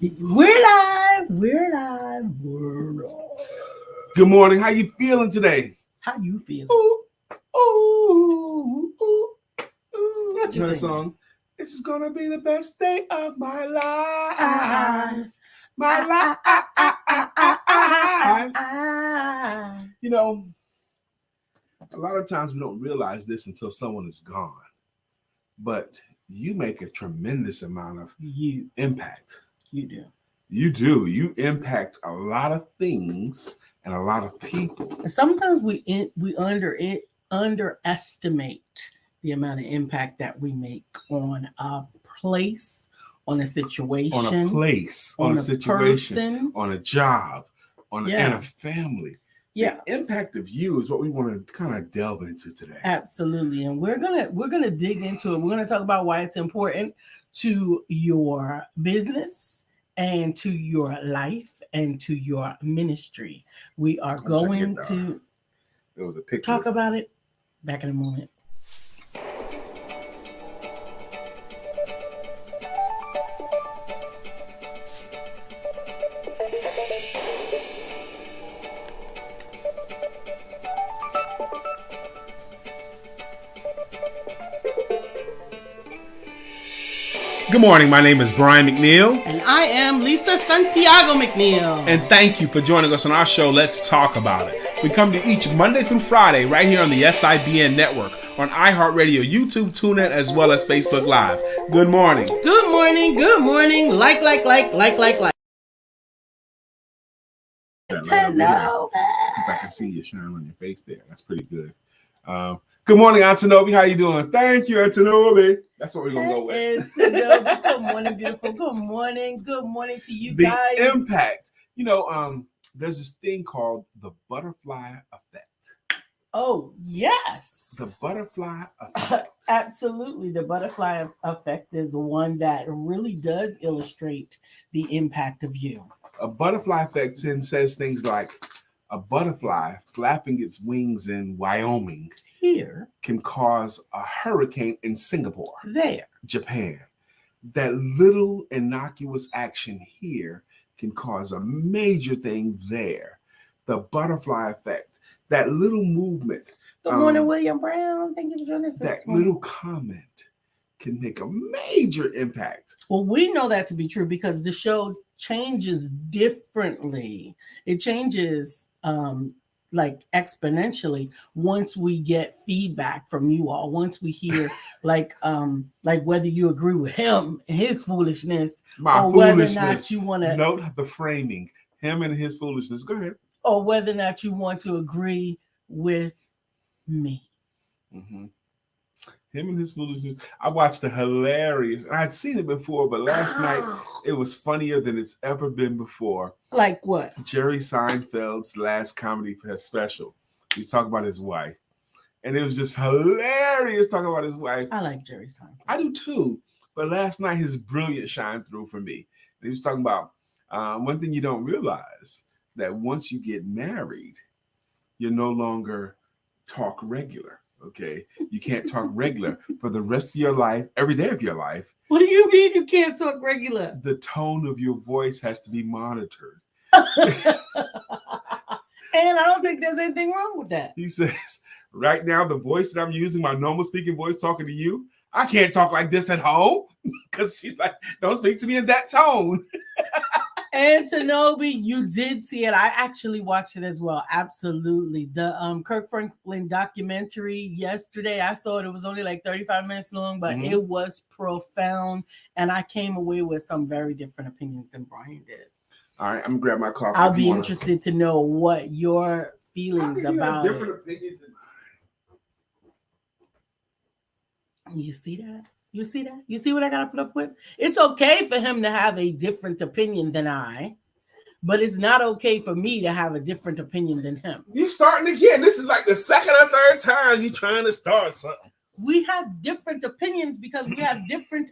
We're live. We're live. We're live. Good morning. How you feeling today? How you feeling? Ooh, ooh, ooh, ooh. What you know the singing? song? This is gonna be the best day of my life. My life. You know, a lot of times we don't realize this until someone is gone. But you make a tremendous amount of impact. You do. You do. You impact a lot of things and a lot of people. And sometimes we underestimate the amount of impact that we make on a place, on a situation, on a place, on a situation, person, on a job, and a family. Yeah. The impact of you is what we want to kind of delve into today. Absolutely. And we're gonna dig into it. We're gonna talk about why it's important to your business and to your life and to your ministry. We are going to talk about it back in a moment. Good morning. My name is Brian McNeill. And I am Lisa Santiago McNeill. And thank you for joining us on our show, Let's Talk About It. We come to each Monday through Friday right here on the SIBN network, on iHeartRadio, YouTube, TuneIn, as well as Facebook Live. Good morning. Good morning. Good morning. Like. Hello. If I can see you shine on your face there. That's pretty good. Good morning, Antinobi. How you doing? Thank you, Antinobi. That's what we're going to go with. Good morning, beautiful. Good morning. Good morning to you guys. The impact. There's this thing called the butterfly effect. Oh, yes. The butterfly effect. Absolutely. The butterfly effect is one that really does illustrate the impact of you. A butterfly effect says things like, a butterfly flapping its wings in Wyoming here can cause a hurricane in Singapore, there, Japan. That little innocuous action here can cause a major thing there. The butterfly effect, that little movement. Good morning, William Brown. Thank you for joining us. That little comment can make a major impact. Well, we know that to be true because the show changes differently. It changes like exponentially once we get feedback from you all, once we hear like whether you agree with him and his foolishness, whether or not you want to note the framing, him and his foolishness. Go ahead. Or whether or not you want to agree with me. Mm-hmm. Him and his foolishness. I watched the hilarious. I had seen it before, but last night it was funnier than it's ever been before. Like what? Jerry Seinfeld's last comedy special. He was talking about his wife, and it was just hilarious talking about his wife. I like Jerry Seinfeld. I do too. But last night his brilliance shined through for me. And he was talking about one thing you don't realize, that once you get married, you no longer talk regular. Okay, you can't talk regular for the rest of your life, every day of your life. What do you mean you can't talk regular? The tone of your voice has to be monitored. And I don't think there's anything wrong with that. He says, right now, the voice that I'm using, my normal speaking voice talking to you, I can't talk like this at home because she's like, don't speak to me in that tone. And Tanobi, you did see it. I actually watched it as well. Absolutely. The Kirk Franklin documentary yesterday, I saw it. It was only like 35 minutes long, but it was profound. And I came away with some very different opinions than Brian did. All right, I'm going to grab my coffee. I'll be interested to know what your feelings about different opinions than mine. You see that? You see that? You see what I got to put up with? It's okay for him to have a different opinion than I, but it's not okay for me to have a different opinion than him. You starting again. This is like the second or third time you trying to start something. We have different opinions because we have different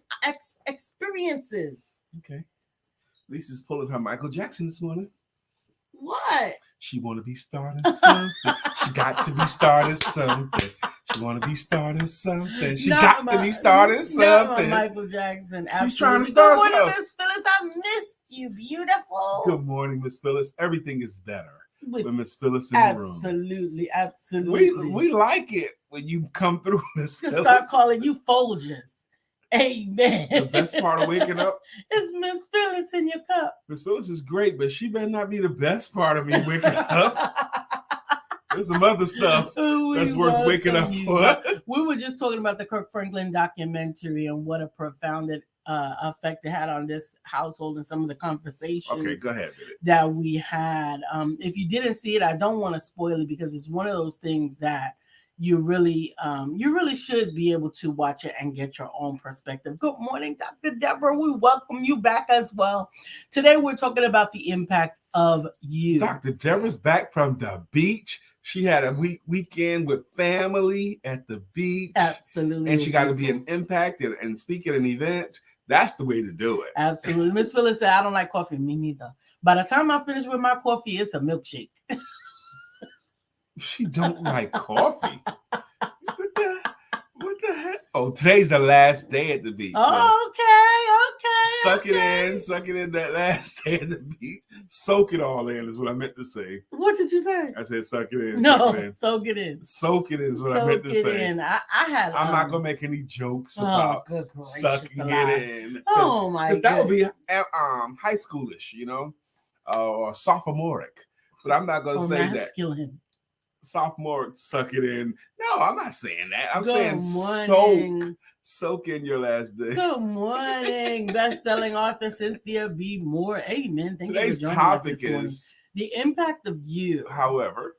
experiences. Okay. Lisa's pulling her Michael Jackson this morning. What? She want to be starting something. She got to be starting something. She want to be starting something. She got to be starting something. Michael Jackson. She's Absolutely. trying to start something. Good morning, something. Miss Phyllis. I missed you. Beautiful. Good morning, Miss Phyllis. Everything is better with Miss Phyllis in the room. Absolutely. We like it when you come through, Miss Phyllis. Start calling you Folgers. Amen. The best part of waking up is Miss Phyllis in your cup. Miss Phyllis is great, but she better not be the best part of me waking up. There's some other stuff that's worth waking up for. We were just talking about the Kirk Franklin documentary and what a profound effect it had on this household and some of the conversations. Okay, go ahead, baby. That we had. If you didn't see it, I don't want to spoil it because it's one of those things that you really should be able to watch it and get your own perspective. Good morning, Dr. Deborah. We welcome you back as well. Today we're talking about the impact of you. Dr. Deborah's back from the beach. She had a weekend with family at the beach. Absolutely. And she got to be an impact and speak at an event. That's the way to do it. Absolutely. Miss Phyllis said, I don't like coffee. Me neither. By the time I finish with my coffee, it's a milkshake. She don't like coffee. What the heck? Oh, today's the last day at the beach. Oh, okay. Suck it in that last day at the beach. Soak it all in is what I meant to say. What did you say? I said suck it in. No, soak it in. Soak it in is what I meant to say. I'm not gonna make any jokes about sucking it in. Oh my god. Because that would be high schoolish, or sophomoric. But I'm not gonna say that. Sophomore, suck it in. No, I'm not saying that. I'm saying soak in your last day. Good morning, best-selling author Cynthia B. Moore. Amen. Today's topic is the impact of you. However,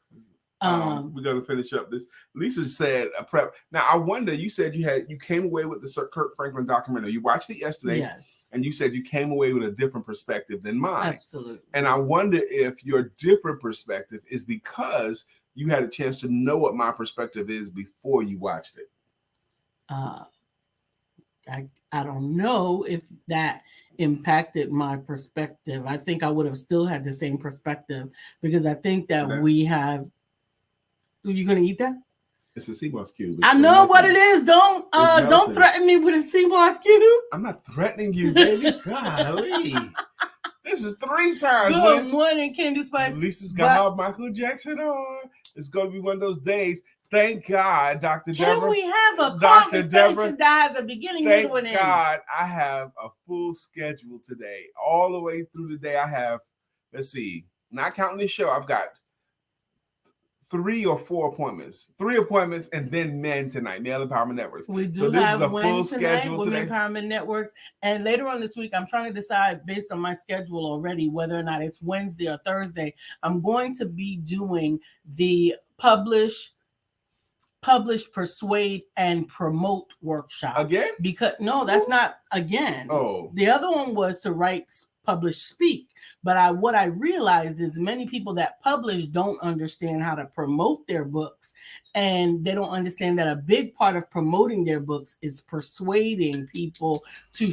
we're going to finish up this. Lisa said a prep. Now, I wonder. You said you came away with the Kirk Franklin documentary. You watched it yesterday. Yes. And you said you came away with a different perspective than mine. Absolutely. And I wonder if your different perspective is because you had a chance to know what my perspective is before you watched it. I don't know if that impacted my perspective. I think I would have still had the same perspective because I think that we have. Are you going to eat that? It's a sea moss cube. I know what it is. Don't threaten me with a sea moss cube. I'm not threatening you, baby. Golly. This is 3 times. Good morning, Candy Spice. Lisa's got her Michael Jackson on. It's going to be one of those days. Thank God, Dr. Deborah. Can we have a conversation that has a beginning, middle, and end? Thank God I have a full schedule today. All the way through the day I have, let's see, not counting this show, I've got 3 or 4 appointments. 3 appointments and then men tonight, Male Empowerment Networks. We do have full schedule Women Empowerment Networks. And later on this week, I'm trying to decide based on my schedule already whether or not it's Wednesday or Thursday. I'm going to be doing the publish, persuade, and promote workshop. Again? Because no, that's not again. Oh. The other one was to write, publish, speak. But what I realized is many people that publish don't understand how to promote their books. And they don't understand that a big part of promoting their books is persuading people to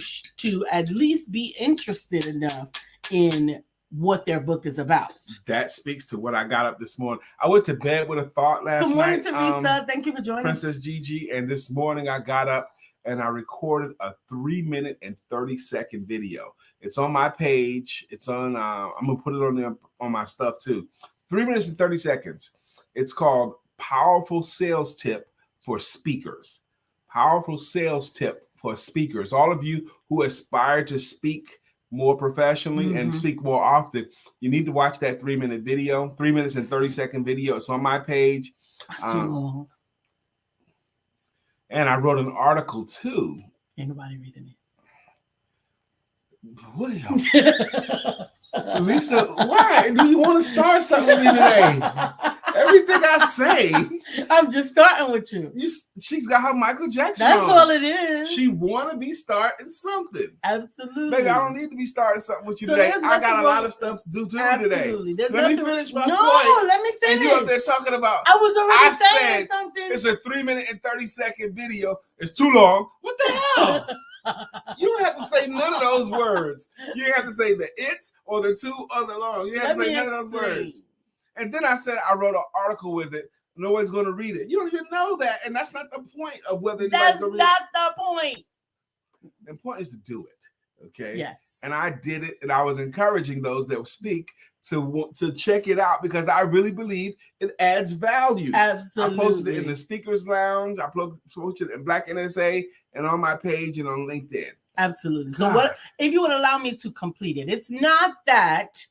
at least be interested enough in what their book is about. That speaks to what I got up this morning. I went to bed with a thought last night. Good morning, Teresa. Thank you for joining. Princess Gigi. And this morning I got up and I recorded a 3-minute and 30-second video. It's on my page. It's on, I'm going to put it on my stuff too. 3 minutes and 30 seconds. It's called Powerful Sales Tip for Speakers. Powerful Sales Tip for Speakers. All of you who aspire to speak more professionally and speak more often, you need to watch that 3-minute video, 3 minutes and 30-second video. It's on my page. And I wrote an article too. Ain't nobody reading it. Well, Lisa, why do you want to start something with me today? Everything I say, I'm just starting with you. She's got her Michael Jackson. That's on. all it is. She want to be starting something. Absolutely. Baby, I don't need to be starting something with you today. I got a lot of stuff to do today. Let me finish my point. Let me finish. And you up there talking about? I was already saying something. It's a 3-minute and 30-second video. It's too long. What the hell? You don't have to say none of those words. You have to say the it's or the too or the long. You have to say none of those words. And then I said I wrote an article with it. Nobody's going to read it. You don't even know that, and that's not the point of whether that's going to read not the point. The point is to do it. Okay. Yes. And I did it, and I was encouraging those that speak to check it out because I really believe it adds value. Absolutely. I posted it in the speakers lounge. I posted it in Black NSA and on my page and on LinkedIn. Absolutely. So what if you would allow me to complete it? It's not that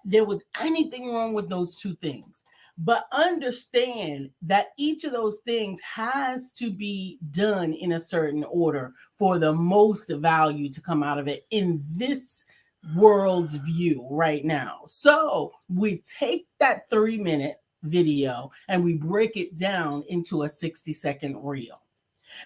there was anything wrong with those two things, but understand that each of those things has to be done in a certain order for the most value to come out of it in this world's view right now. So we take that 3-minute video and we break it down into a 60-second reel.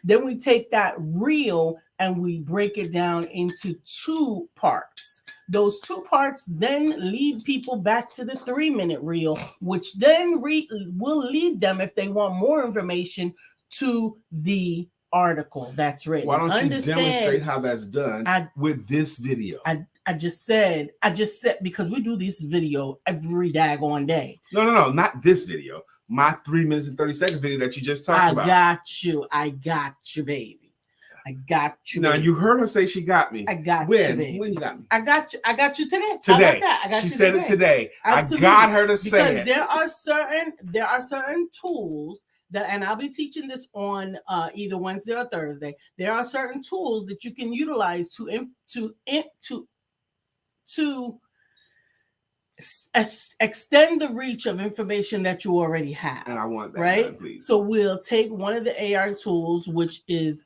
Then we take that reel and we break it down into 2 parts. Those 2 parts then lead people back to the 3-minute reel, which then will lead them, if they want more information, to the article that's written. Why don't you demonstrate how that's done with this video? I just said because we do this video every daggone day. No, not this video. My 3 minutes and 30 second video that you just talked about. I got you, baby. I got you. Now baby. You heard her say she got me. I got you. Baby. When you got me? I got you today. Today. I got she you said today. It today. Absolutely. I got her to say because it. There are certain tools that, and I'll be teaching this on either Wednesday or Thursday. There are certain tools that you can utilize to extend the reach of information that you already have. And I want that right done, please. So we'll take one of the AI tools, which is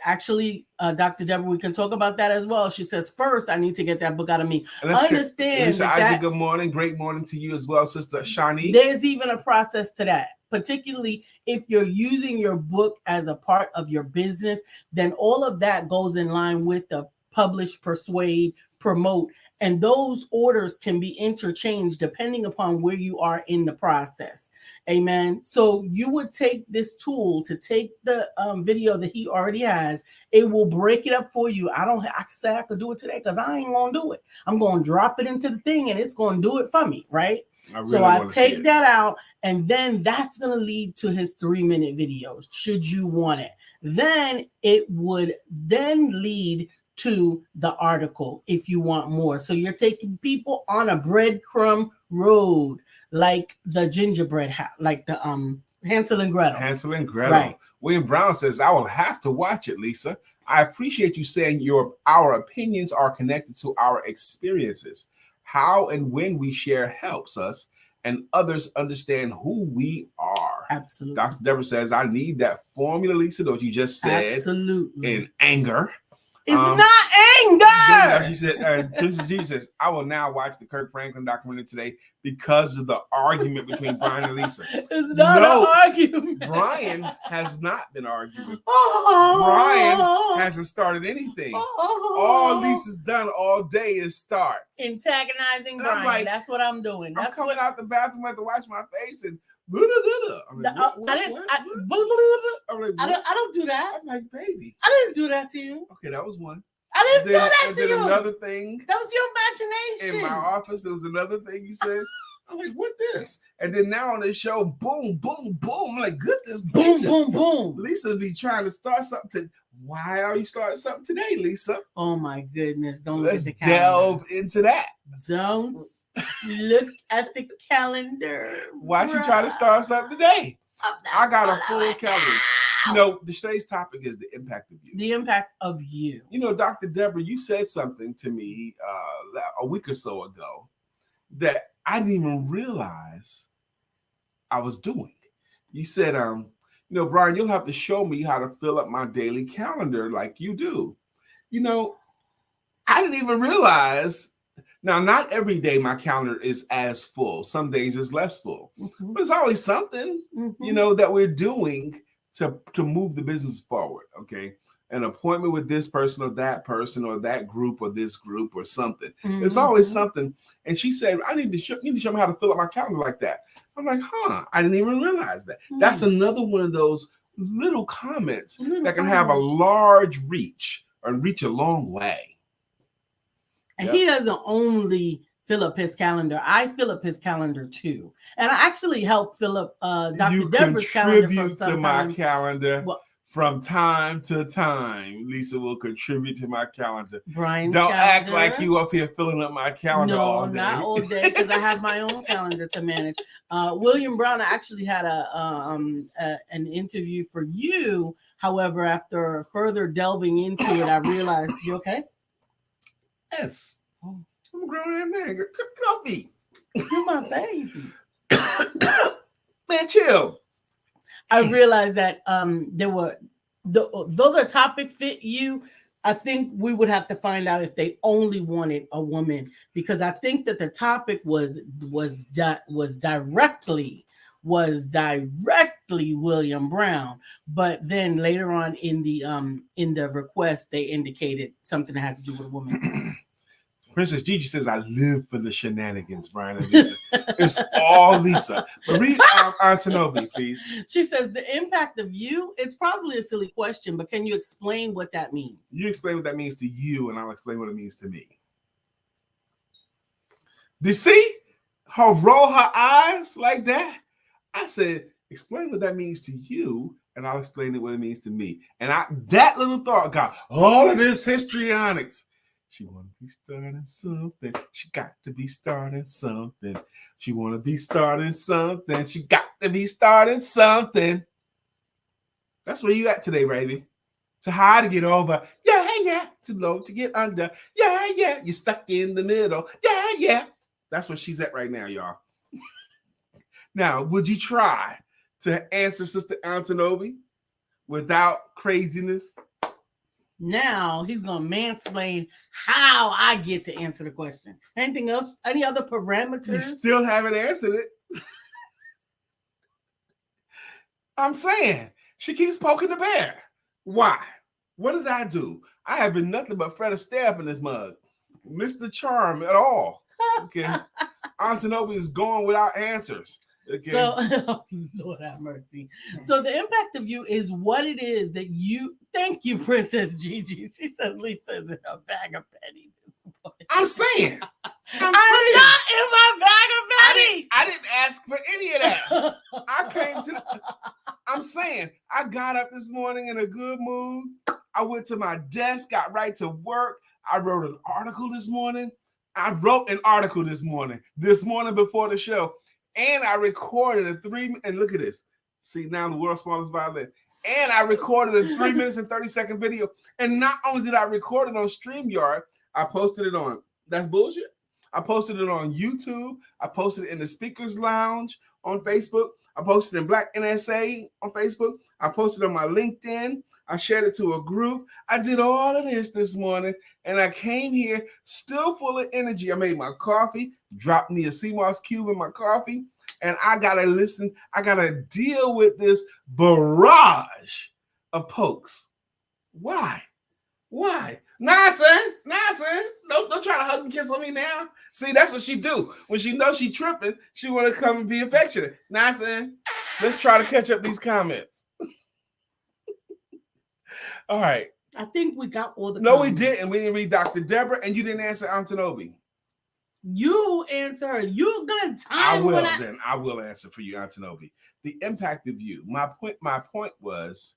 actually Dr. Deborah. We can talk about that as well. She says, first, I need to get that book out of me. Understand that. Good morning. Great morning to you as well, Sister Shani. There's even a process to that, particularly if you're using your book as a part of your business, then all of that goes in line with the publish, persuade, promote. And those orders can be interchanged depending upon where you are in the process. Amen. So you would take this tool to take the video that he already has. It will break it up for you. I could say I could do it today because I ain't going to do it. I'm going to drop it into the thing and it's going to do it for me. Right. So I take that out, and then that's going to lead to his 3-minute videos. Should you want it, then it would then lead to the article if you want more. So you're taking people on a breadcrumb road, like the gingerbread house, like the Hansel and Gretel. Hansel and Gretel. Right. William Brown says, I will have to watch it, Lisa. I appreciate you saying our opinions are connected to our experiences. How and when we share helps us and others understand who we are. Absolutely. Dr. Deborah says, I need that formula, Lisa, that you just said. Absolutely. In anger. It's not anger. She said, Jesus says, I will now watch the Kirk Franklin documentary today because of the argument between Brian and Lisa. It's not an argument. Brian has not been arguing. Brian hasn't started anything. All Lisa's done all day is start. Antagonizing Brian. Like, that's what I'm doing. I'm coming out the bathroom, I have to wash my face and I don't do that. I'm like, baby. I didn't do that to you. Okay, that was one. I didn't do that to you. Another thing. That was your imagination. In my office, there was another thing you said. I'm like, what this? And then now on this show, boom, boom, boom. I'm like, goodness, boom, boom, boom. Lisa be trying to start something. Why are you starting something today, Lisa? Oh my goodness. Let's delve into that. Don't look at the calendar. Why she trying to start something today? I got a full calendar. You know, today's topic is the impact of you. The impact of you. You know, Dr. Deborah, you said something to me a week or so ago that I didn't even realize I was doing. You said, you know, Brian, you'll have to show me how to fill up my daily calendar like you do. You know, I didn't even realize. Now, not every day my calendar is as full. Some days it's less full. Mm-hmm. But it's always something, you know, that we're doing to move the business forward, okay? An appointment with this person or that group or this group or something. Mm-hmm. It's always something. And she said, you need to show me how to fill up my calendar like that. I'm like, I didn't even realize that. Mm-hmm. That's another one of those little comments that can have a large reach and reach a long way. And he doesn't only fill up his calendar. I fill up his calendar too. And I actually help fill up Dr. You Deborah's calendar from contribute to my sometimes. calendar Well, from time to time. Lisa will contribute to my calendar. Brian's Don't calendar. act like you up here filling up my calendar all day. No, not all day, because I have my own calendar to manage. William Brown, I actually had an interview for you. However, after further delving into it, I realized, you okay? Yes. I'm a grown-ass man. Get off me. You're my baby. Man, chill. I realized that there were, though the topic fit you, I think we would have to find out if they only wanted a woman, because I think that the topic was directly William Brown, but then later on in the request they indicated something that had to do with a woman. Princess Gigi says, I live for the shenanigans, Brian and Lisa. It's all Lisa. But read Antonobi, please. She says, the impact of you, it's probably a silly question, but can you explain what that means? You explain what that means to you, and I'll explain what it means to me. Do you see her roll her eyes like that? I said, explain what that means to you, and I'll explain what it means to me. And that little thought got all of this histrionics. She want to be starting something. She got to be starting something. She want to be starting something. She got to be starting something. That's where you at today, baby. Too high to get over. Yeah, yeah. Too low to get under. Yeah, yeah. You're stuck in the middle. Yeah, yeah. That's where she's at right now, y'all. Now, would you try to answer Sister Antonobi without craziness? Now he's gonna mansplain how I get to answer the question. Anything else? Any other parameters? You still haven't answered it. I'm saying she keeps poking the bear. Why? What did I do? I have been nothing but Fred Astaire up in this mug. Mr. Charm at all. Okay. Antonobi is going without answers. Okay. So, Lord have mercy. So the impact of you is what it is that you. Thank you, Princess Gigi. She says Lisa's in a bag of pennies. I'm saying. I'm not in my bag of pennies. I didn't ask for any of that. I came to. I'm saying I got up this morning in a good mood. I went to my desk, got right to work. I wrote an article this morning. This morning before the show. And I recorded and look at this. See, now the world's smallest violin. And I recorded a 3 minutes and 30-second video. And not only did I record it on StreamYard, I posted it on, that's bullshit. I posted it on YouTube. I posted it in the Speakers Lounge on Facebook. I posted in Black NSA on Facebook. I posted on my LinkedIn. I shared it to a group. I did all of this morning, and I came here still full of energy. I made my coffee, dropped me a CMOS cube in my coffee, and I got to deal with this barrage of pokes. Why? Nonsense. Don't try to hug and kiss on me now. See, that's what she do. When she knows she tripping, she want to come and be affectionate. Nonsense. Let's try to catch up these comments. All right. I think we got all the No, comments. we didn't. We didn't read Dr. Deborah, and you didn't answer Antonobi. You answer her. You're gonna I will answer for you, Antonobi. The impact of you. My point was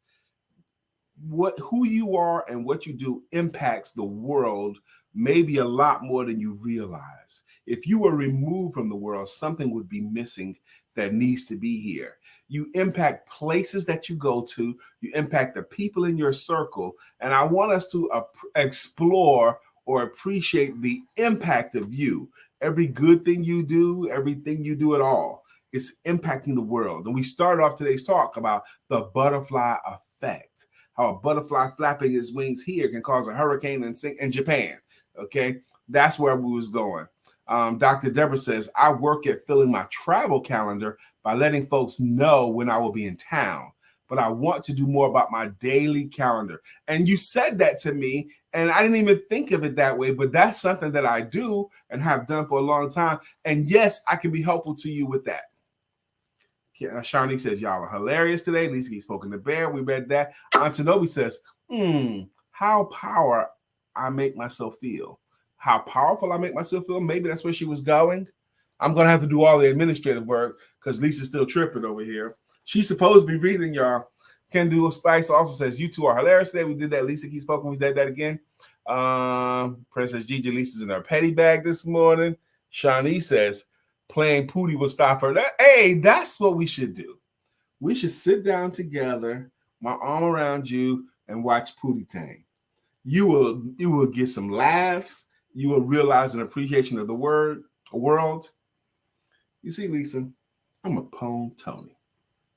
who you are and what you do impacts the world maybe a lot more than you realize. If you were removed from the world, something would be missing that needs to be here. You impact places that you go to. You impact the people in your circle. And I want us to explore or appreciate the impact of you. Every good thing you do, everything you do at all, it's impacting the world. And we started off today's talk about the butterfly effect, how a butterfly flapping his wings here can cause a hurricane in Japan. Okay, that's where we was going. Dr. Deborah says, I work at filling my travel calendar by letting folks know when I will be in town. But I want to do more about my daily calendar. And you said that to me, and I didn't even think of it that way, but that's something that I do and have done for a long time. And yes, I can be helpful to you with that. Shawnee says, y'all are hilarious today. Lisa keeps poking the bear. We read that. Antonobi says, how power I make myself feel. how powerful I make myself feel. Maybe that's where she was going. I'm going to have to do all the administrative work because Lisa's still tripping over here. She's supposed to be reading, y'all. Can Do Spice also says, you two are hilarious today. We did that. Lisa keeps spoken. We did that again. Princess Gigi, Lisa's in her petty bag this morning. Shawnee says, playing Pootie will stop her. Hey, that's what we should do. We should sit down together, my arm around you, and watch Pootie Tang. You will get some laughs. You will realize an appreciation of the world. You see, Lisa, I'm a Pone Tony.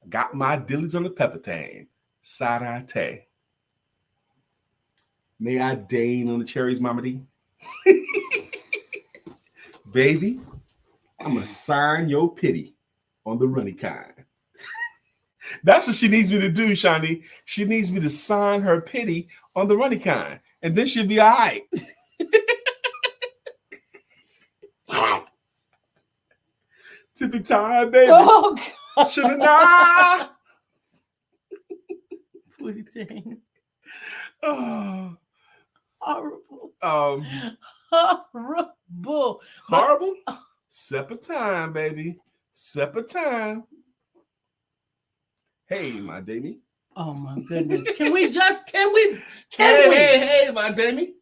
I got my dillies on the pepper tang. S.I.S.T.A. May I deign on the cherries, Mama D? Baby, I'm going to sign your pity on the runny kind. That's what she needs me to do, Shawnee. She needs me to sign her pity on the runny kind. And then she'll be all right. Tippy time, baby. Oh, God. Shoulda not. Pootie Tang. Oh. Horrible. Horrible. Horrible? Separate time, baby. Separate time. Hey, my Damie. Oh my goodness. Can we? Hey, my Damie.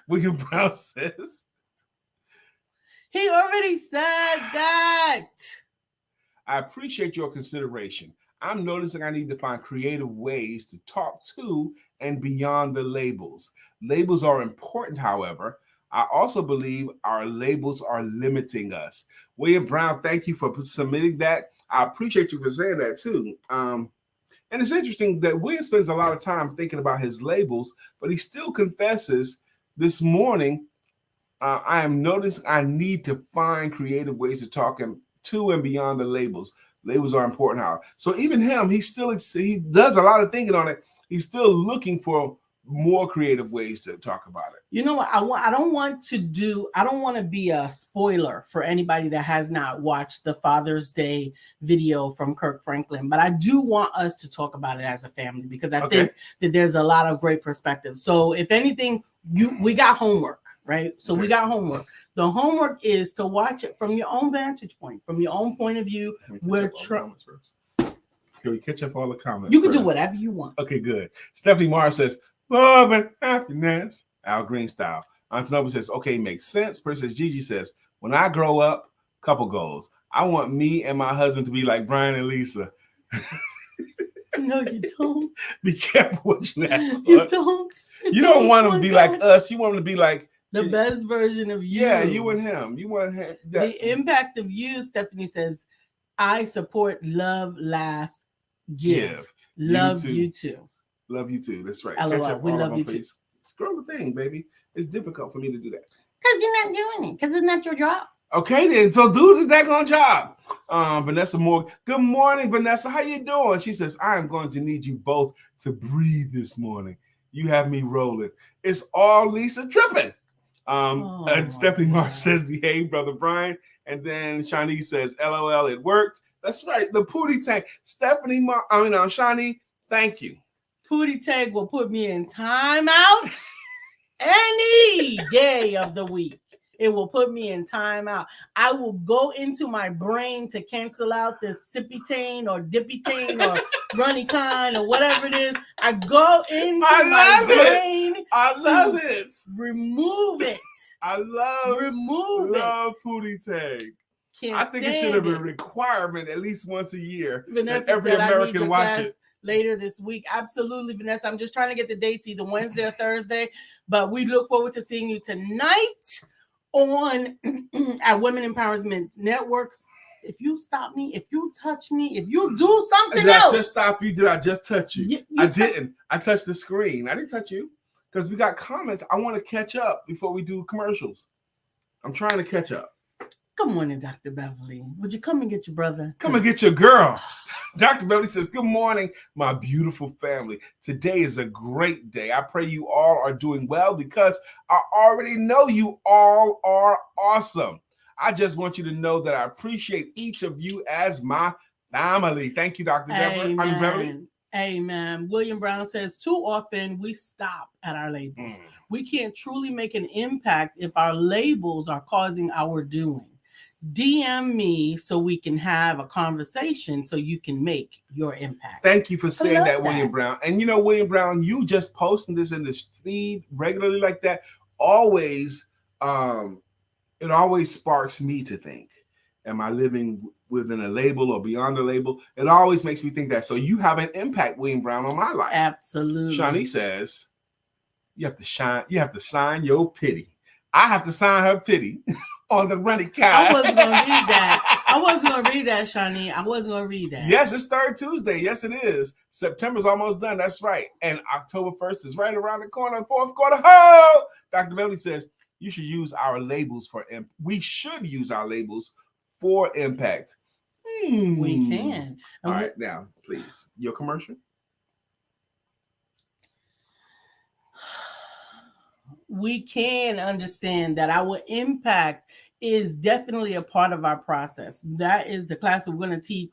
William Brown says. He already said that. I appreciate your consideration. I'm noticing I need to find creative ways to talk to and beyond the labels. Labels are important, however. I also believe our labels are limiting us. William Brown, thank you for submitting that. I appreciate you for saying that too. And it's interesting that William spends a lot of time thinking about his labels, but he still confesses this morning, I am noticing I need to find creative ways to talk to and beyond the labels. Labels are important, however. So even him, he does a lot of thinking on it. He's still looking for more creative ways to talk about it. You know what? I don't want to be a spoiler for anybody that has not watched the Father's Day video from Kirk Franklin, but I do want us to talk about it as a family because I think that there's a lot of great perspectives. So if anything, we got homework, right? So we got homework. The homework is to watch it from your own vantage point, from your own point of view. Can we catch up all the comments? You can do whatever you want. Okay, good. Stephanie Mars says, love and happiness. Al Green style. Antonobu says, okay, makes sense. Princess Gigi says, when I grow up, couple goals. I want me and my husband to be like Brian and Lisa. No, you don't. Be careful what you ask for. You don't. You don't want them to be like us. You want them to be like the best version of you. Yeah, you and him. You want him. The impact of you, Stephanie says, I support, love, laugh, give. Love you too. Love you too. That's right. LOL. Catch up We all love of you them, too. please. Scroll the thing, baby. It's difficult for me to do that. Because you're not doing it. Because it's not your job. Okay, then. So do the daggone job. Vanessa Moore. Good morning, Vanessa. How you doing? She says, I am going to need you both to breathe this morning. You have me rolling. It's all Lisa tripping. And Stephanie Mark says, behave, Brother Brian. And then Shawnee says, LOL, it worked. That's right. The Pootie Tang. Shawnee, thank you. Pootie Tang will put me in timeout any day of the week. It will put me in timeout. I will go into my brain to cancel out this sippy tane or dippy tane or runny kind or whatever it is. I go into my brain. I love it. Remove it. Remove Pootie Tang. I think it should have been a requirement at least once a year. Vanessa that every said, American watch it. Later this week. Absolutely, Vanessa. I'm just trying to get the dates either Wednesday or Thursday, but we look forward to seeing you tonight on at Women Empowerment Networks. If you stop me, if you touch me, if you do something else. Did I just stop you? Did I just touch you? I didn't. I touched the screen. I didn't touch you because we got comments. I want to catch up before we do commercials. I'm trying to catch up. Good morning, Dr. Beverly. Would you come and get your brother? Come and get your girl. Dr. Beverly says, good morning, my beautiful family. Today is a great day. I pray you all are doing well because I already know you all are awesome. I just want you to know that I appreciate each of you as my family. Thank you, Dr. Beverly. Amen. William Brown says, too often we stop at our labels. We can't truly make an impact if our labels are causing our doing. DM me so we can have a conversation so you can make your impact. Thank you for saying that, William Brown. And you know, William Brown, you just posting this in this feed regularly like that always, it always sparks me to think, am I living within a label or beyond a label? It always makes me think that. So you have an impact, William Brown, on my life. Absolutely. Shawnee says, you have to sign your pity. I have to sign her pity on the running car. I wasn't going to read that. I wasn't going to read that, Shawnee. I wasn't going to read that. Yes, it's third Tuesday. Yes, it is. September's almost done. That's right. And October 1st is right around the corner. Fourth quarter. Ho! Dr. Beverly says, you should use our labels for impact. We should use our labels for impact. We can. All right, now, please, your commercial. We can understand that our impact is definitely a part of our process. That is the class we're going to teach.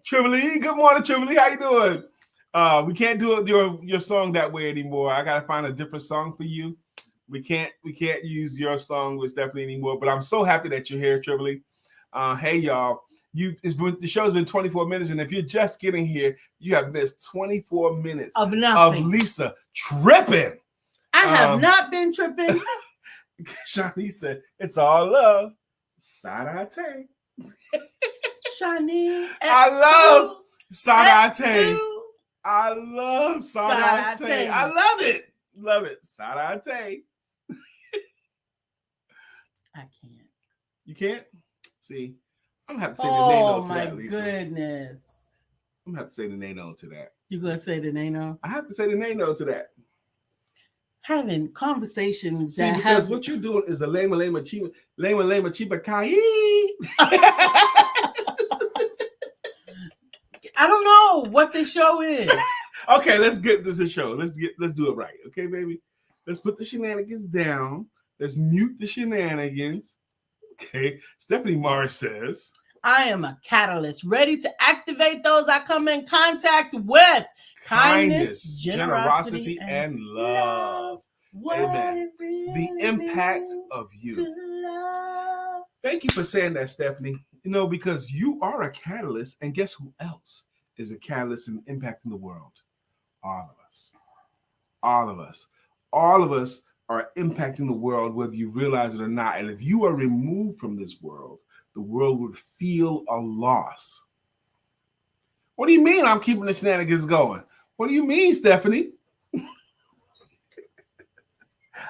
Trively, good morning, Trively. How you doing? We can't do your song that way anymore. I gotta find a different song for you. We can't use your song with Stephanie anymore. But I'm so happy that you're here, Trively. Hey y'all, the show's been 24 minutes, and if you're just getting here, you have missed 24 minutes of nothing. Of Lisa tripping. I have not been tripping. Shawnee said, "It's all love." S.I.S.T.A. Shawnee, I love S.I.S.T.A. I love S.I.S.T.A. I love it. Love it. S.I.S.T.A. I can't. You can't? See, I'm gonna have to say the nano to that, Lisa. Oh my goodness. I'm gonna have to say the nano to that. You're gonna say the nano? I have to say the nano to that. Having conversations See, because what you're doing is a lame chiba kai. I don't know what the show is. Okay, let's get this the show. Let's do it right. Okay, baby. Let's put the shenanigans down. Let's mute the shenanigans. Okay. Stephanie Morris says, I am a catalyst, ready to activate those I come in contact with. Kindness, generosity, and love. Amen. The impact of you. Thank you for saying that, Stephanie. You know, because you are a catalyst, and guess who else is a catalyst in impacting the world? All of us. All of us. All of us are impacting the world, whether you realize it or not. And if you are removed from this world, the world would feel a loss. What do you mean I'm keeping the shenanigans going? What do you mean, Stephanie?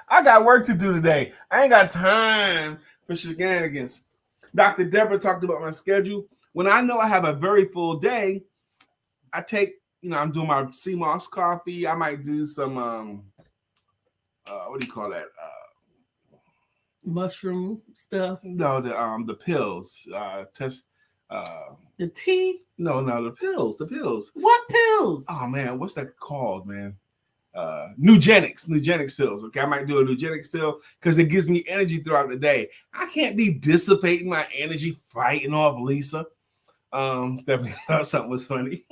I got work to do today. I ain't got time for shenanigans. Dr. Deborah talked about my schedule. When I know I have a very full day, I take, I'm doing my CMOS coffee. I might do some, what do you call that? Mushroom stuff. No, the pills. The tea? No, the pills. The pills. What pills? Oh man, what's that called, man? Nugenics pills. Okay, I might do a Nugenics pill because it gives me energy throughout the day. I can't be dissipating my energy fighting off Lisa. Stephanie thought something was funny.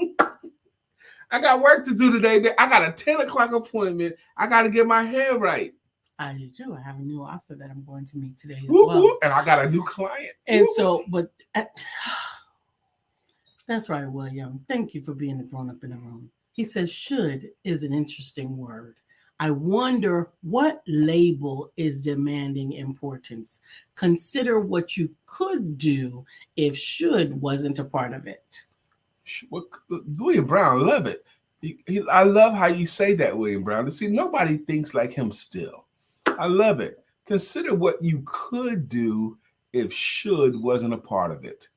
I got work to do today, man. I got a 10 o'clock appointment. I got to get my hair right. I do too. I have a new outfit that I'm going to meet today as well. And I got a new client. And so, that's right, William. Thank you for being the grown-up in the room. He says, should is an interesting word. I wonder what label is demanding importance. Consider what you could do if should wasn't a part of it. William Brown, love it. I love how you say that, William Brown. See, nobody thinks like him still. I love it. Consider what you could do if should wasn't a part of it.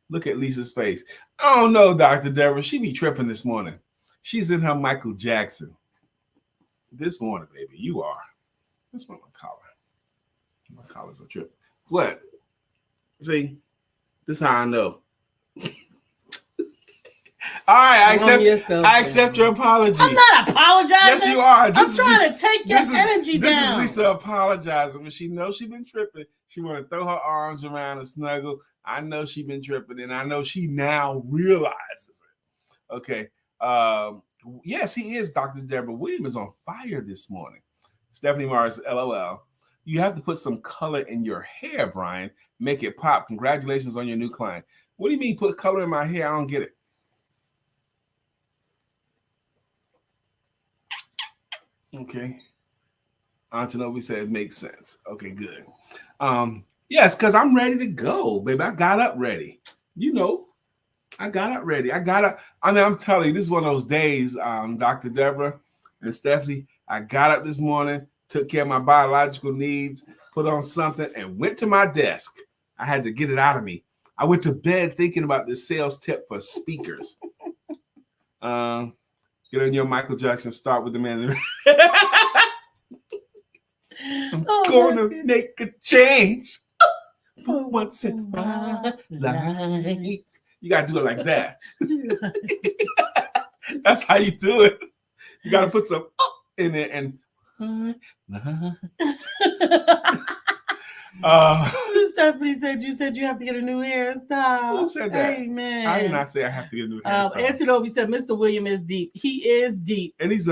Look at Lisa's face. I don't know, Dr. Deborah. She be tripping this morning. She's in her Michael Jackson. This morning, baby, you are. That's not my collar. My collar's a trip. What? See, this is how I know. All right, I accept your apology. I'm not apologizing. Yes, you are. I'm trying to take your energy down. This is Lisa apologizing. When she knows she's been tripping, she want to throw her arms around and snuggle. I know she's been tripping, and I know she now realizes it. Okay. Yes, he is. Dr. Deborah Williams is on fire this morning. Stephanie Mars, LOL. You have to put some color in your hair, Brian. Make it pop. Congratulations on your new client. What do you mean put color in my hair? I don't get it. Okay. Antonovi said it makes sense. Okay, good. Yes, because I'm ready to go, baby. I got up ready. You know, I got up ready. I'm telling you, this is one of those days, Dr. Deborah and Stephanie. I got up this morning, took care of my biological needs, put on something, and went to my desk. I had to get it out of me. I went to bed thinking about this sales tip for speakers. Get on your Michael Jackson, start with the man. I'm gonna make a change for once in my life. You gotta do it like that. That's how you do it. You gotta put some in there and Stephanie said you have to get a new hairstyle. Who said that? Hey, man. I did not say I have to get a new hairstyle. Antonovi said Mr. William is deep. He is deep. And he's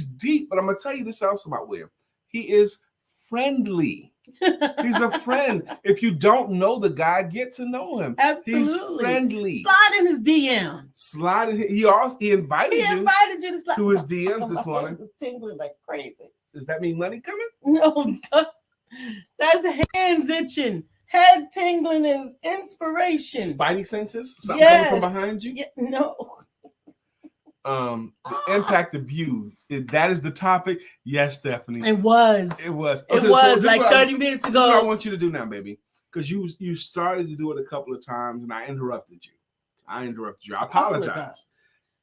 deep, but I'm gonna tell you this else about William. He is friendly. He's a friend. If you don't know the guy, get to know him. Absolutely. He's friendly. Slide in his DMs. Slide in. He invited you to slide to his DMs this morning. It's tingling like crazy. Does that mean money coming? No, that's hands itching. Head tingling is inspiration. Spidey senses? Something coming from behind you? Yeah, no. The impact of you. That is the topic. Yes, Stephanie. It was. Okay, it was like 30 minutes ago. This is what I want you to do now, baby. Because you started to do it a couple of times and I interrupted you. I apologize.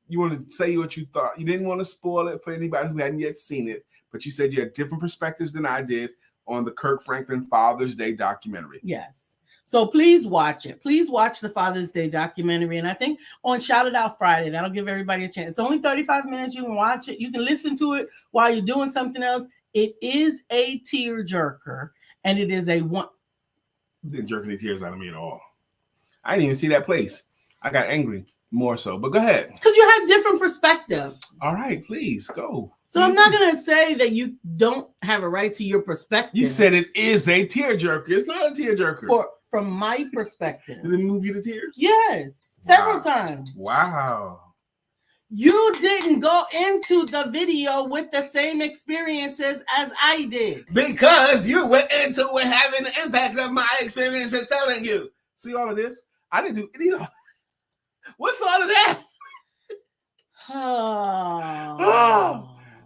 You want to say what you thought. You didn't want to spoil it for anybody who hadn't yet seen it, but you said you had different perspectives than I did on the Kirk Franklin Father's Day documentary. Yes. So please watch it. Please watch the Father's Day documentary. And I think on Shout It Out Friday, that'll give everybody a chance. It's only 35 minutes. You can watch it. You can listen to it while you're doing something else. It is a tear jerker. And it is a one. Didn't jerk any tears out of me at all. I didn't even see that place. I got angry more so. But go ahead. Because you have different perspective. All right, please go. So I'm not going to say that you don't have a right to your perspective. You said it is a tearjerker. It's not a tearjerker. From my perspective. Did it move you to tears? Yes, several times. Wow. You didn't go into the video with the same experiences as I did. Because you went into it having the impact of my experiences telling you. See all of this? I didn't do any of that. What's all of that?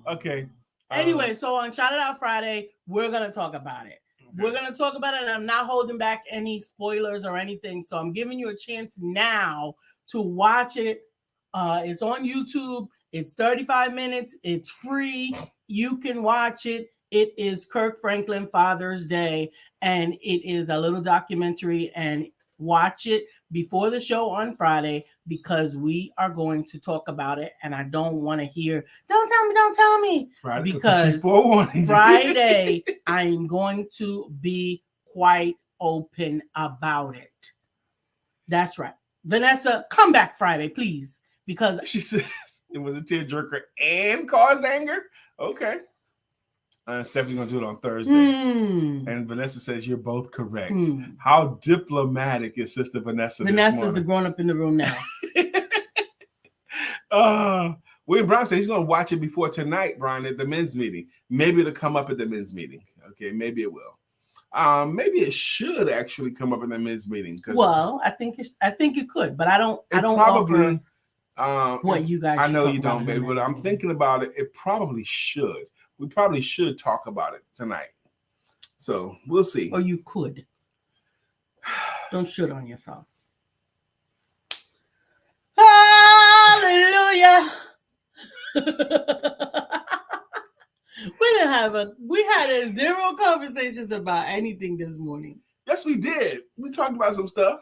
Okay. Anyway, so on Shout It Out Friday, we're going to talk about it. Okay. We're going to talk about it, and I'm not holding back any spoilers or anything. So I'm giving you a chance now to watch it. It's on YouTube. It's 35 minutes. It's free. You can watch it. It is Kirk Franklin Father's Day, and it is a little documentary, and watch it before the show on Friday because we are going to talk about it, and I don't want to hear, don't tell me. Friday, because Friday, I'm going to be quite open about it. That's right. Vanessa, come back Friday, please, because she says it was a tearjerker and caused anger. Okay. Stephanie's going to do it on Thursday. And Vanessa says you're both correct. How diplomatic is Sister Vanessa? Vanessa's the grown-up in the room now. William Brown said he's going to watch it before tonight, Brian, at the men's meeting. Maybe it'll come up at the men's meeting. Okay, maybe it will. Maybe it should actually come up in the men's meeting. Well, I think it could, but I don't probably offer what you guys. I know you don't, baby, but I'm thinking about it. It probably should. We probably should talk about it tonight. So we'll see. Or you could. Don't should on yourself. Hallelujah. We had zero conversations about anything this morning. Yes, we did. We talked about some stuff.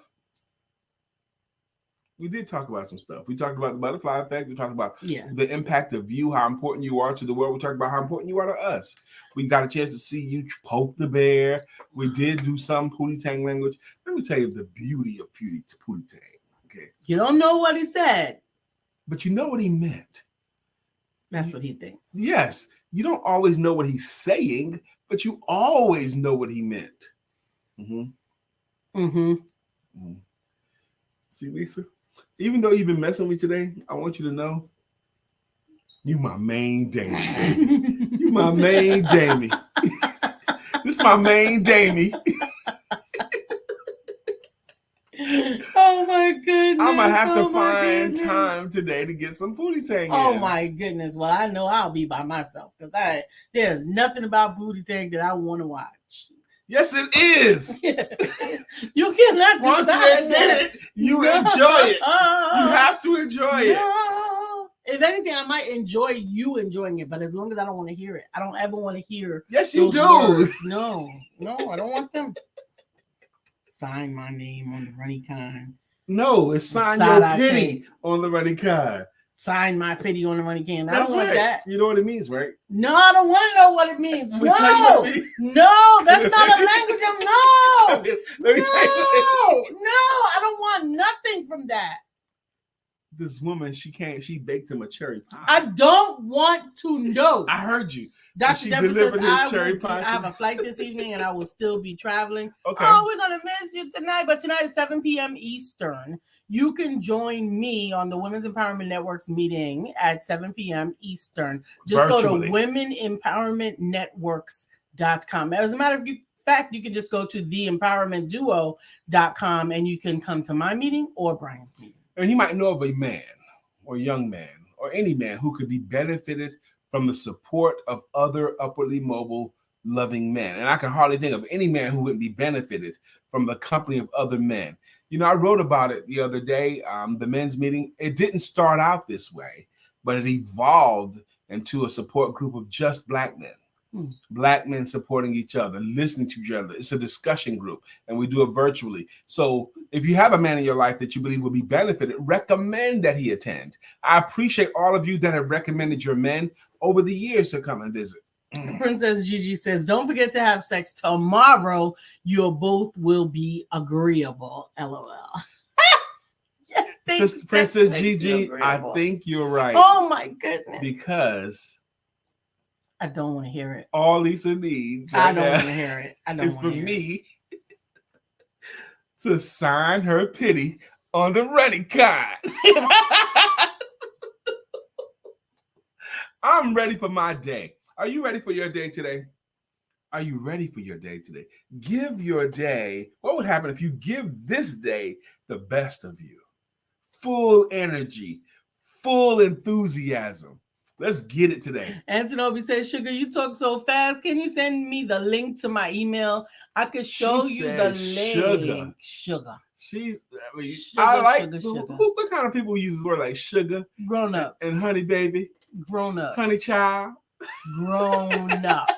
we did talk about some stuff. We talked about the butterfly effect. We talked about Yes. the impact of you, how important you are to the world. We talked about how important you are to us. We got a chance to see you poke the bear. We did do some Pootie Tang language. Let me tell you the beauty of Pootie Tang. Okay. You don't know what he said. But you know what he meant. That's what he thinks. Yes. You don't always know what he's saying, but you always know what he meant. Mm-hmm. Mm-hmm. Mm-hmm. See, Lisa? Even though you've been messing with me today, I want you to know you my main Damie, baby. You my main Damie. This is my main Damie. Oh my goodness. I'm gonna have to find time today to get some Pootie Tang. Oh my goodness. Well, I know I'll be by myself because there's nothing about Pootie Tang that I want to watch. Yes, it is. You cannot once you admit it, you enjoy it. You have to enjoy it. If anything, I might enjoy you enjoying it, but as long as I don't want to hear it, I don't ever want to hear. Yes, you do. Words. No, I don't want them. Sign my name on the runny kind. No, it's sign your pity on the runny kind. Sign my pity on the runny can. I That's don't want that. You know what it means, right? No, I don't want to know what it means. No, that's not a language. Let me tell you. No, I don't want nothing from that. This woman, she baked him a cherry pie. I don't want to know. I heard you. Dr. Deborah says I have a flight this evening and I will still be traveling. Okay. Oh, we're going to miss you tonight. But tonight at 7 p.m. Eastern, you can join me on the Women's Empowerment Network's meeting at 7 p.m. Eastern. Just Virtually. Go to womenempowermentnetworks.com. As a matter of fact, you can just go to theempowermentduo.com and you can come to my meeting or Brian's meeting. And you might know of a man or young man or any man who could be benefited from the support of other upwardly mobile, loving men. And I can hardly think of any man who wouldn't be benefited from the company of other men. You know, I wrote about it the other day, the men's meeting. It didn't start out this way, but it evolved into a support group of just Black men. Black men supporting each other, listening to each other. It's a discussion group, and we do it virtually. So if you have a man in your life that you believe will be benefited, recommend that he attend. I appreciate all of you that have recommended your men over the years to come and visit. Princess Gigi says, don't forget to have sex tomorrow. You both will be agreeable. LOL. Yes, Princess Gigi, I think you're right. Oh my goodness. Because I don't want to hear it. All Lisa needs I don't want to hear it. It's for me to sign her pity on the running kind. I'm ready for my day. Are you ready for your day today? Are you ready for your day today? Give your day. What would happen if you give this day the best of you? Full energy, full enthusiasm. Let's get it today. Antonobi says, Sugar, you talk so fast. Can you send me the link to my email? I could show you the link. Sugar. I like sugar. What kind of people use the word like sugar? Grown ups. And honey baby. Grown ups. Honey child. Grown ups.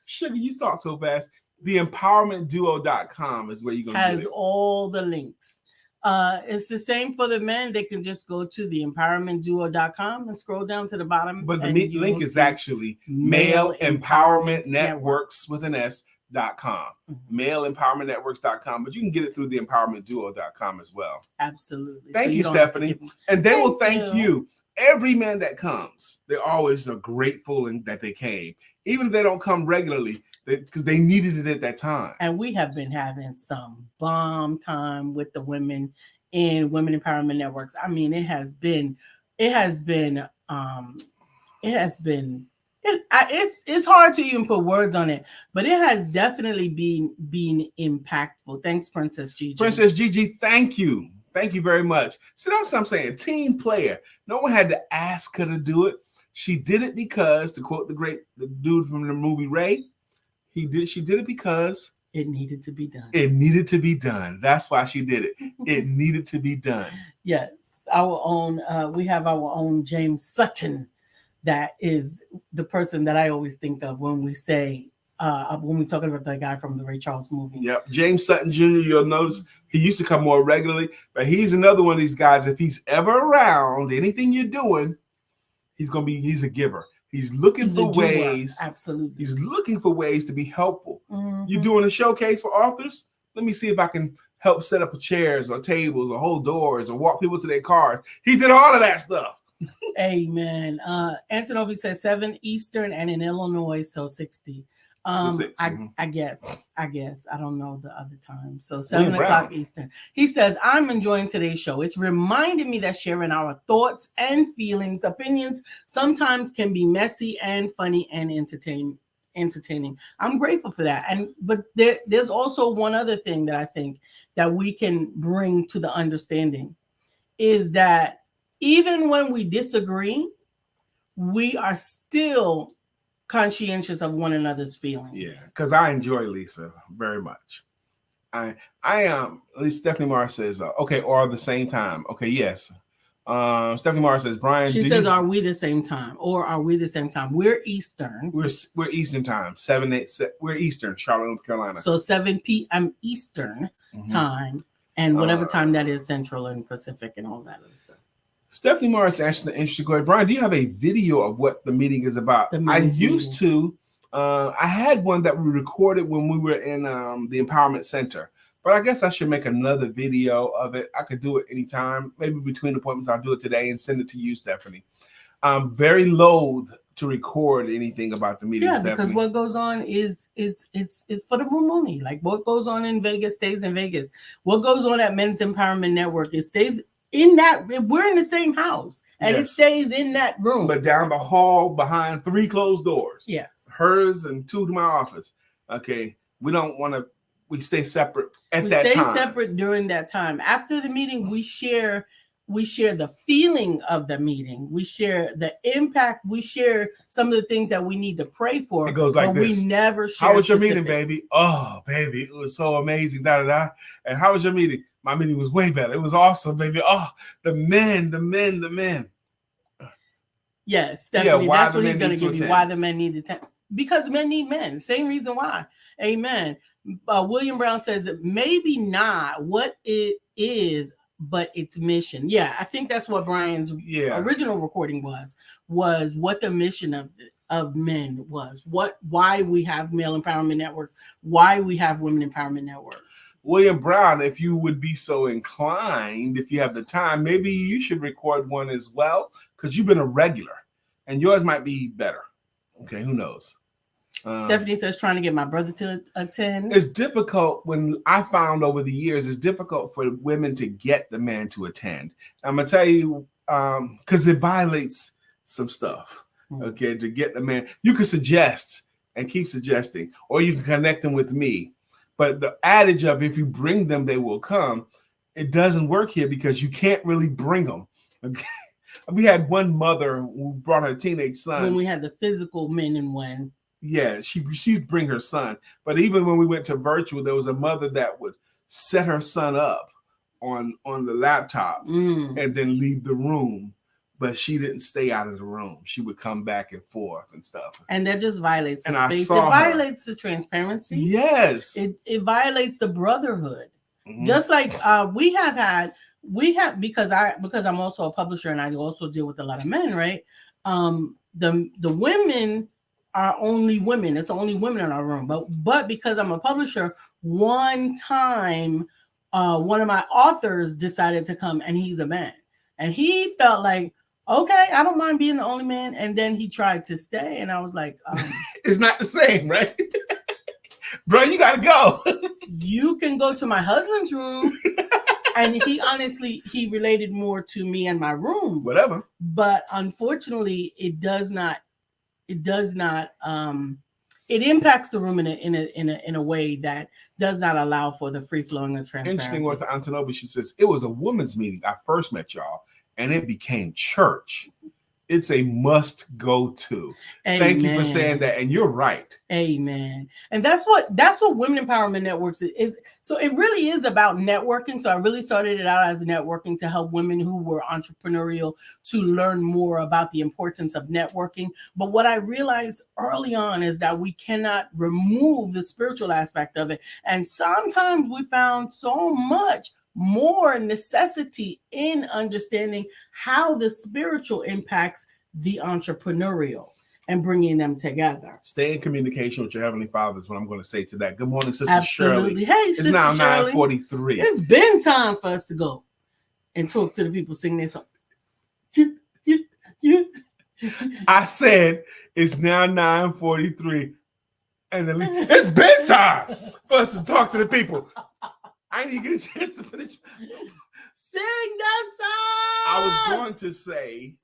Sugar, you talk so fast. Theempowermentduo.com is where you're going to get it. Has all the links. It's the same for the men. They can just go to theempowermentduo.com and scroll down to the bottom. But the link is actually Male Empowerment Networks with an S.com. MaleEmpowermentNetworks.com. But you can get it through theempowermentduo.com as well. Absolutely. Thank you, Stephanie. And they will thank you. Every man that comes, they always are grateful that they came. Even if they don't come regularly, because they needed it at that time. And we have been having some bomb time with the women in Women Empowerment Networks. I mean, it's hard to even put words on it, but it has definitely been impactful. Thanks, Princess Gigi. Princess Gigi, thank you. Thank you very much. See, that's what I'm saying. Team player. No one had to ask her to do it. She did it because, to quote the dude from the movie Ray, she did it because it needed to be done. It needed to be done. That's why she did it. It needed to be done. Yes. We have our own James Sutton. That is the person that I always think of when we say when we're talking about that guy from the Ray Charles movie. Yep. James Sutton Jr., you'll notice he used to come more regularly, but he's another one of these guys. If he's ever around, anything you're doing, he's a giver. He's looking for ways. Absolutely. He's looking for ways to be helpful. Mm-hmm. You're doing a showcase for authors? Let me see if I can help set up chairs or tables or hold doors or walk people to their cars. He did all of that stuff. Amen. Antonovi says 7 Eastern and in Illinois, so 60. I guess. I don't know the other time. So 7 o'clock Eastern. He says, I'm enjoying today's show. It's reminded me that sharing our thoughts and feelings, opinions, sometimes can be messy and funny and entertaining. I'm grateful for that. But there's also one other thing that I think that we can bring to the understanding is that even when we disagree, we are still conscientious of one another's feelings. Yeah, because I enjoy Lisa very much. I am. At least Stephanie Mars says, okay, or the same time. Okay, yes. Stephanie Mars says, Brian. She says, are we the same time? Or are we the same time? We're Eastern. We're Eastern time. 7-8. We're Eastern, Charlotte, North Carolina. So 7 p.m. Eastern time, and whatever time that is, Central and Pacific, and all that other stuff. Stephanie Morris asked an interesting question. Brian, do you have a video of what the meeting is about? I used to. I had one that we recorded when we were in the Empowerment Center, but I guess I should make another video of it. I could do it anytime. Maybe between appointments, I'll do it today and send it to you, Stephanie. I'm very loath to record anything about the meeting. Yeah, Stephanie. because what goes on is it's for the room only. Like what goes on in Vegas stays in Vegas. What goes on at Men's Empowerment Network, it stays in that. We're in the same house, and it stays in that room. But down the hall behind 3 closed doors. Yes, hers and 2 to my office. Okay, we don't want to. We stay separate at that time. We stay separate during that time. After the meeting, we share the feeling of the meeting. We share the impact. We share some of the things that we need to pray for. It goes like this. We never share. How was your meeting, baby? Oh, baby, it was so amazing. Da da da. And how was your meeting? My meeting was way better. It was awesome, baby. Oh, the men. Yes, definitely. Yeah, that's what he's going to give you. Why the men need to attend. Because men need men. Same reason why. Amen. William Brown says that maybe not what it is, but its mission. Yeah, I think that's what Brian's original recording was what the mission of men was. Why we have male empowerment networks, why we have women empowerment networks. William Brown, if you would be so inclined, if you have the time, maybe you should record one as well, because you've been a regular and yours might be better. Okay, who knows? Stephanie says trying to get my brother to attend. It's difficult. When I found over the years, it's difficult for women to get the man to attend. I'm gonna tell you, because it violates some stuff. Okay, to get the man, you can suggest and keep suggesting, or you can connect them with me. But the adage of if you bring them, they will come, it doesn't work here because you can't really bring them. Okay? We had one mother who brought her teenage son. When we had the physical men and when. Yeah, she'd bring her son. But even when we went to virtual, there was a mother that would set her son up on the laptop and then leave the room. But she didn't stay out of the room. She would come back and forth and stuff. And that just violates the space. It violates the transparency. Yes. It violates the brotherhood. Mm-hmm. Just like because I'm also a publisher and I also deal with a lot of men, right? The women are only women. It's only women in our room. But because I'm a publisher, one time one of my authors decided to come and he's a man. And he felt like, okay, I don't mind being the only man. And then he tried to stay. And I was like, it's not the same, right? Bro, you got to go. You can go to my husband's room. And he related more to me and my room. Whatever. But unfortunately, it impacts the room in a way that does not allow for the free flowing of transparency. Interesting word to Antonobi. She says, it was a women's meeting. I first met y'all and it became church. It's a must go to. Thank you for saying that. And you're right. Amen. And that's what Women Empowerment Networks is. So it really is about networking. So I really started it out as networking to help women who were entrepreneurial to learn more about the importance of networking. But what I realized early on is that we cannot remove the spiritual aspect of it. And sometimes we found so much more necessity in understanding how the spiritual impacts the entrepreneurial and bringing them together. Stay in communication with your Heavenly Father is what I'm going to say to that. Good morning, Sister Absolutely. Shirley. Hey, it's Sister now Shirley. 9:43. It's been time for us to go and talk to the people, sing their song. I said it's now 9:43. And it's bedtime for us to talk to the people. I didn't get a chance to finish. Sing that song. I was going to say,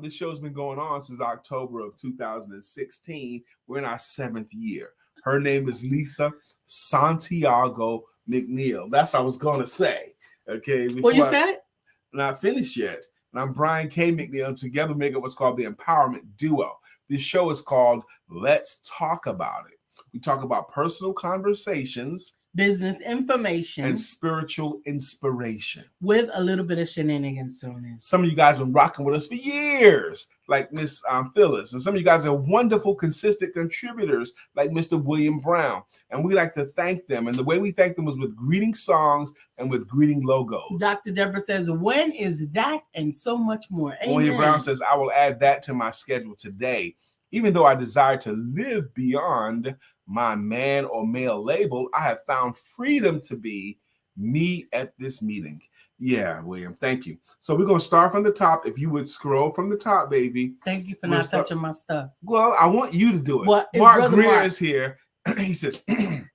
this show's been going on since October of 2016. We're in our 7th year. Her name is Lisa Santiago McNeill. That's what I was going to say. Okay. Well, you said it? Not finished yet. And I'm Brian K. McNeill. Together we make up what's called the Empowerment Duo. This show is called Let's Talk About It. We talk about personal conversations, business information, and spiritual inspiration with a little bit of shenanigans thrown in. Some of you guys have been rocking with us for years, like Miss Phyllis, and some of you guys are wonderful, consistent contributors, like Mr. William Brown. And we like to thank them. And the way we thank them is with greeting songs and with greeting logos. Dr. Deborah says, "When is that?" and so much more. Amen. William Brown says, "I will add that to my schedule today. Even though I desire to live beyond my man or male label, I have found freedom to be me at this meeting." Yeah, William, thank you. So we're going to start from the top. If you would scroll from the top, baby. Thank you for not touching my stuff. Well, I want you to do it. What? Mark Greer is here. He says, "Good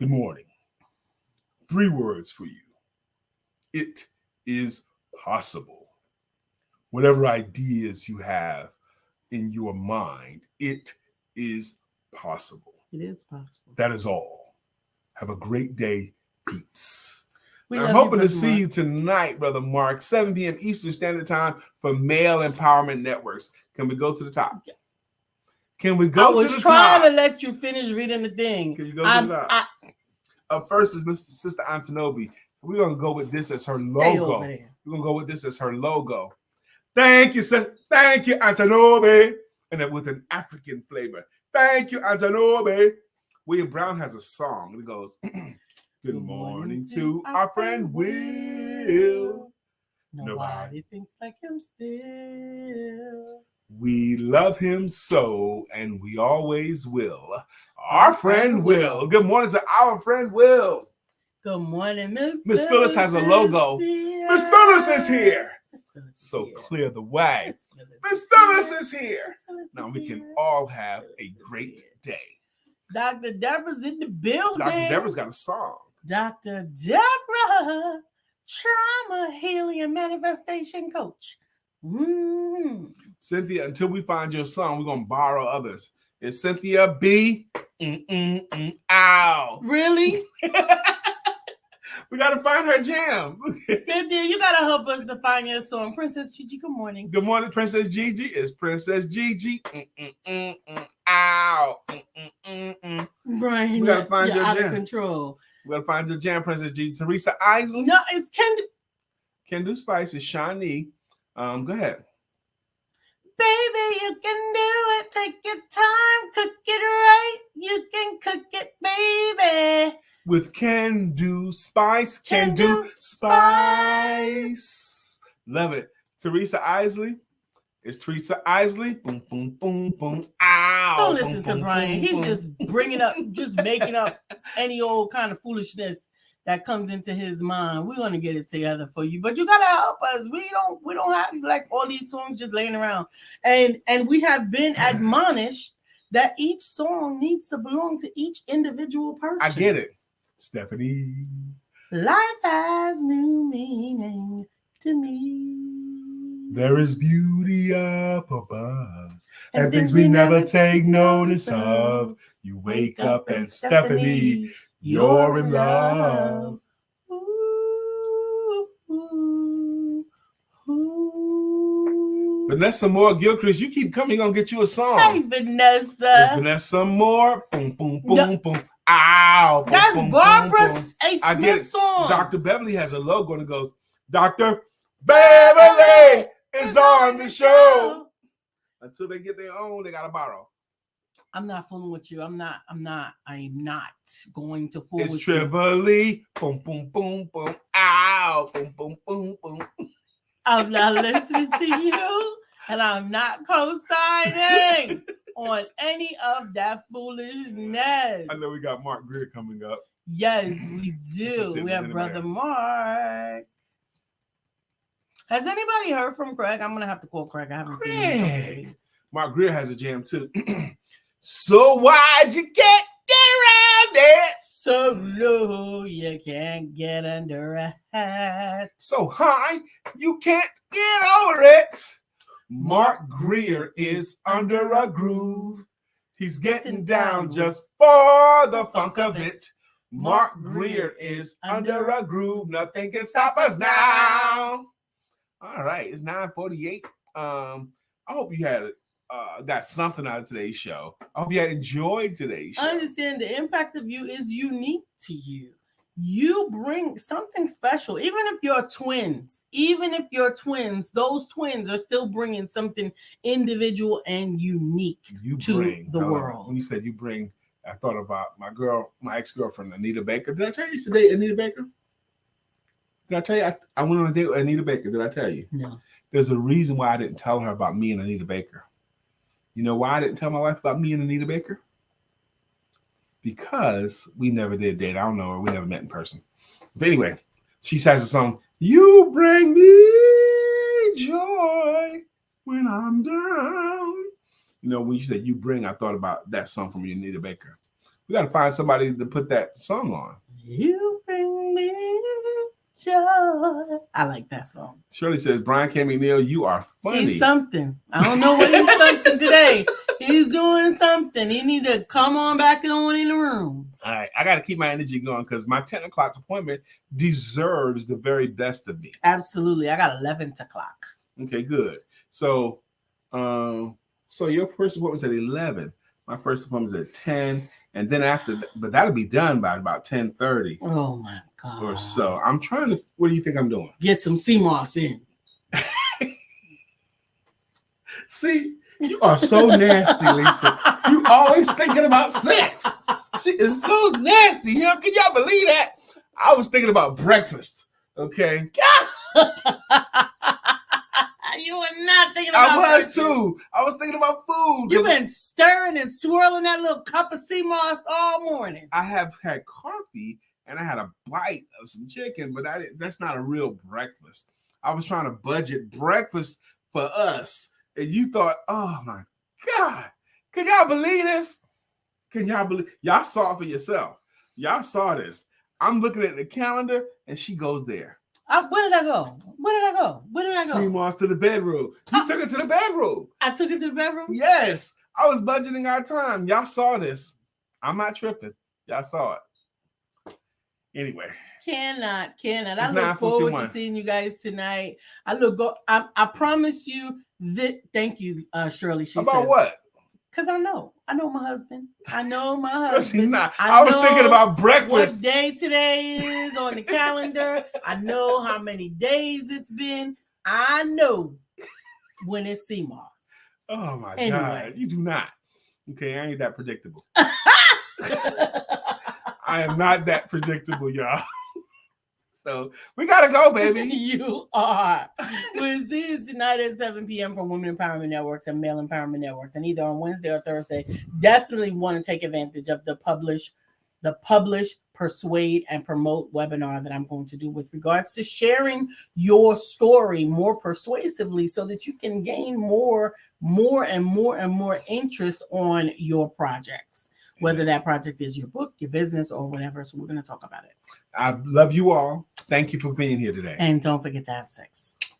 morning. 3 words for you. It is possible. Whatever ideas you have in your mind, it is possible. It is possible. That is all. Have a great day, peeps." I'm hoping to see you tonight, Brother Mark, 7 p.m. Eastern Standard Time for Male Empowerment Networks. Can we go to the top? Can we go to the top? I was trying to let you finish reading the thing. Can you go to the top? Up first is Sister Antonobi. We're going to go with this as her logo. We're going to go with this as her logo. Thank you, sister. Thank you, Antonobi. And then with an African flavor. Thank you, Antonobi. William Brown has a song. It goes, "Good morning to our friend Will. Nobody thinks like him still. We love him so, and we always will. Our friend Will." Good morning to our friend Will. Good morning, Miss Phyllis has a logo. Miss Phyllis is here. So clear the way. Miss Phyllis is here. Now we can all have a great day. Dr. Deborah's in the building. Dr. Deborah's got a song. Dr. Deborah, trauma healing and manifestation coach. Cynthia, until we find your song, we're going to borrow others. It's Cynthia B. Ow. Really? We got to find her jam. Cynthia, you got to help us to find your song. Princess Gigi, good morning. Good morning, Princess Gigi. It's Princess Gigi. Ow. Brian, we got to find your out jam. Of control. We got to find your jam, Princess Gigi. Teresa Isley. No, it's Kendu Spice. It's Shawnee. Go ahead. Baby, you can do it. Take your time. Cook it right. You can cook it, baby. With Can Do Spice. Can Do Spice. Love it. Teresa Isley. It's Teresa Isley. Boom, boom, boom, boom. Ow. Don't listen to Brian. He's just bringing up, just making up any old kind of foolishness that comes into his mind. We're going to get it together for you, but you got to help us. We don't have like all these songs just laying around. And we have been admonished that each song needs to belong to each individual person. I get it. Stephanie. Life has new meaning to me. There is beauty up above and things we never take notice of. You wake up and Stephanie, you're in love. Vanessa Moore Gilchrist, you keep coming, gonna get you a song. Hey, Vanessa. It's Vanessa Moore. Boom, boom, boom, No. boom. Ow. Boom, That's boom, Barbara boom, boom. H. I get Smith it. song. Dr. Beverly has a logo and it goes, Dr. Beverly is on the show. Until they get their own, they gotta borrow. I'm not fooling with you. I'm not going to fool with you. It's Trevor Lee. Boom, boom, boom, boom. Ow. Boom, boom, boom, boom. I'm not listening to you, and I'm not co-signing on any of that foolishness. I know we got Mark Greer coming up. Yes, we do. We have Brother Mark. Has anybody heard from Craig? I'm gonna have to call Craig. I haven't seen him. Mark Greer has a jam too. So why'd you get around it? So low you can't get under a hat. So high you can't get over it. Mark Greer is under a groove. He's getting down just for the funk of it. Mark Greer is under a groove. Nothing can stop us now. All right, it's 9:48. I hope you had got something out of today's show. I hope you had enjoyed today's show. I understand the impact of you is unique to you. You bring something special. Even if you're twins, those twins are still bringing something individual and unique to the world. When you said you bring, I thought about my ex-girlfriend, Anita Baker. Did I tell you used to date Anita Baker? Did I tell you I went on a date with Anita Baker? Did I tell you? No. There's a reason why I didn't tell her about me and Anita Baker. You know why I didn't tell my wife about me and Anita Baker? Because we never did date. I don't know her. We never met in person. But anyway, she has a song, You Bring Me Joy When I'm Down. You know, when you said you bring, I thought about that song from Anita Baker. We got to find somebody to put that song on. You bring me joy. I like that song. Shirley says, Brian K. McNeill, you are funny. He's something. I don't know what he's something today. He's doing something. He need to come on back on in the room. All right. I got to keep my energy going because my 10 o'clock appointment deserves the very best of me. Absolutely. I got 11 o'clock. Okay, good. So your first appointment's at 11. My first appointment's at 10. And then after that, but that'll be done by about 10:30. Oh my God. Or so. I'm trying to, what do you think I'm doing? Get some CMOS in. See, you are so nasty, Lisa. You always thinking about sex. She is so nasty. You know, can y'all believe that? I was thinking about breakfast. Okay. You were not thinking about I was too. I was thinking about food. You've been stirring and swirling that little cup of CMOS all morning. I have had coffee and I had a bite of some chicken, but that's not a real breakfast. I was trying to budget breakfast for us. And you thought, oh my God, can y'all believe this? Can y'all believe? Y'all saw it for yourself. Y'all saw this. I'm looking at the calendar and she goes there. Where did I go? CMOS to the bedroom. You took it to the bedroom. I took it to the bedroom? Yes. I was budgeting our time. Y'all saw this. I'm not tripping. Y'all saw it. Anyway. Cannot. I look forward to seeing you guys tonight. I promise you that. Thank you, Shirley. She about says, what? Because I know my husband. She's not. I was thinking about breakfast. What day today is on the calendar. I know how many days it's been. I know when it's CMOS. Oh my God. You do not. Okay, I ain't that predictable. I am not that predictable, y'all. So we gotta go, baby. You are. We'll see you tonight at 7 p.m. for Women Empowerment Networks and Male Empowerment Networks, and either on Wednesday or Thursday. Definitely want to take advantage of the publish, persuade, and promote webinar that I'm going to do with regards to sharing your story more persuasively, so that you can gain more interest on your projects. Whether that project is your book, your business, or whatever. So we're going to talk about it. I love you all. Thank you for being here today. And don't forget to have sex.